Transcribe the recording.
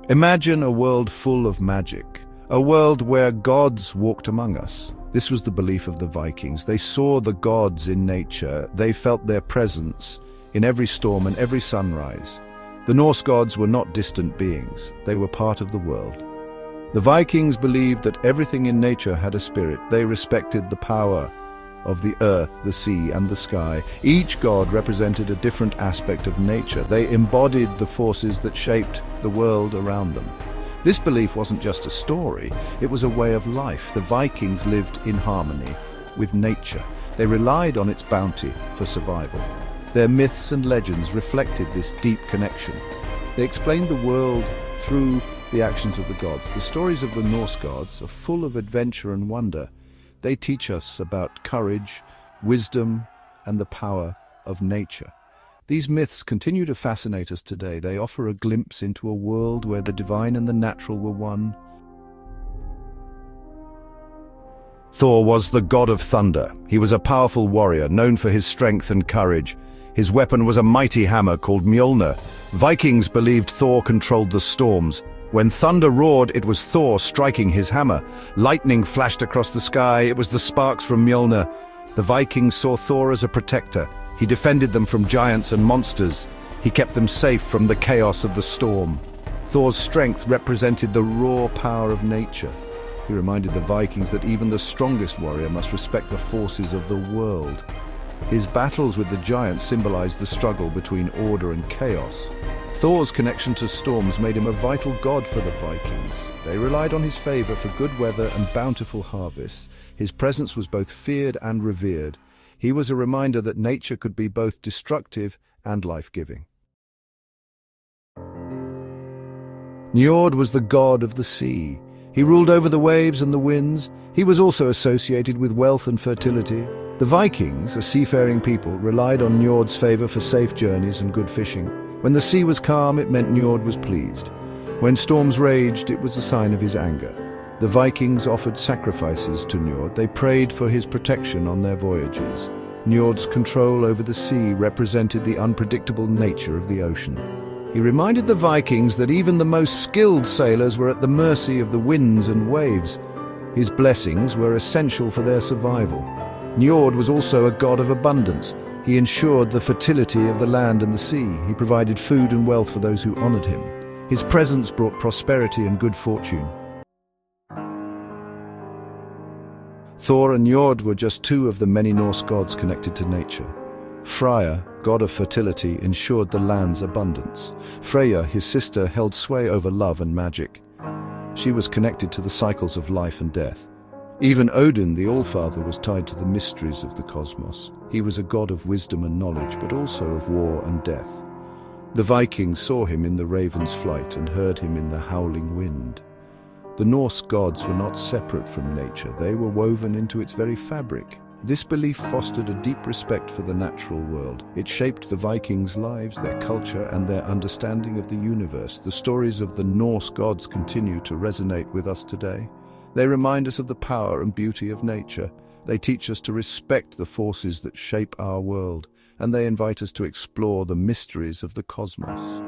Imagine a world full of magic, a world where gods walked among us. This was the belief of the Vikings. They saw the gods in nature. They felt their presence in every storm and every sunrise. The Norse gods were not distant beings. They were part of the world. The Vikings believed that everything in nature had a spirit. They respected the power of the earth, the sea, and the sky. Each god represented a different aspect of nature. They embodied the forces that shaped the world around them. This belief wasn't just a story, it was a way of life. The Vikings lived in harmony with nature. They relied on its bounty for survival. Their myths and legends reflected this deep connection. They explained the world through the actions of the gods. The stories of the Norse gods are full of adventure and wonder. They teach us about courage, wisdom, and the power of nature. These myths continue to fascinate us today. They offer a glimpse into a world where the divine and the natural were one. Thor was the god of thunder. He was a powerful warrior, known for his strength and courage. His weapon was a mighty hammer called Mjolnir. Vikings believed Thor controlled the storms. When thunder roared, it was Thor striking his hammer. Lightning flashed across the sky. It was the sparks from Mjolnir. The Vikings saw Thor as a protector. He defended them from giants and monsters. He kept them safe from the chaos of the storm. Thor's strength represented the raw power of nature. He reminded the Vikings that even the strongest warrior must respect the forces of the world. His battles with the giants symbolized the struggle between order and chaos. Thor's connection to storms made him a vital god for the Vikings. They relied on his favor for good weather and bountiful harvests. His presence was both feared and revered. He was a reminder that nature could be both destructive and life-giving. Njord was the god of the sea. He ruled over the waves and the winds. He was also associated with wealth and fertility. The Vikings, a seafaring people, relied on Njord's favor for safe journeys and good fishing. When the sea was calm, it meant Njord was pleased. When storms raged, it was a sign of his anger. The Vikings offered sacrifices to Njord. They prayed for his protection on their voyages. Njord's control over the sea represented the unpredictable nature of the ocean. He reminded the Vikings that even the most skilled sailors were at the mercy of the winds and waves. His blessings were essential for their survival. Njord was also a god of abundance. He ensured the fertility of the land and the sea. He provided food and wealth for those who honored him. His presence brought prosperity and good fortune. Thor and Njord were just two of the many Norse gods connected to nature. Freya, god of fertility, ensured the land's abundance. Freyja, his sister, held sway over love and magic. She was connected to the cycles of life and death. Even Odin, the Allfather, was tied to the mysteries of the cosmos. He was a god of wisdom and knowledge, but also of war and death. The Vikings saw him in the raven's flight and heard him in the howling wind. The Norse gods were not separate from nature. They were woven into its very fabric. This belief fostered a deep respect for the natural world. It shaped the Vikings' lives, their culture, and their understanding of the universe. The stories of the Norse gods continue to resonate with us today. They remind us of the power and beauty of nature. They teach us to respect the forces that shape our world, and they invite us to explore the mysteries of the cosmos.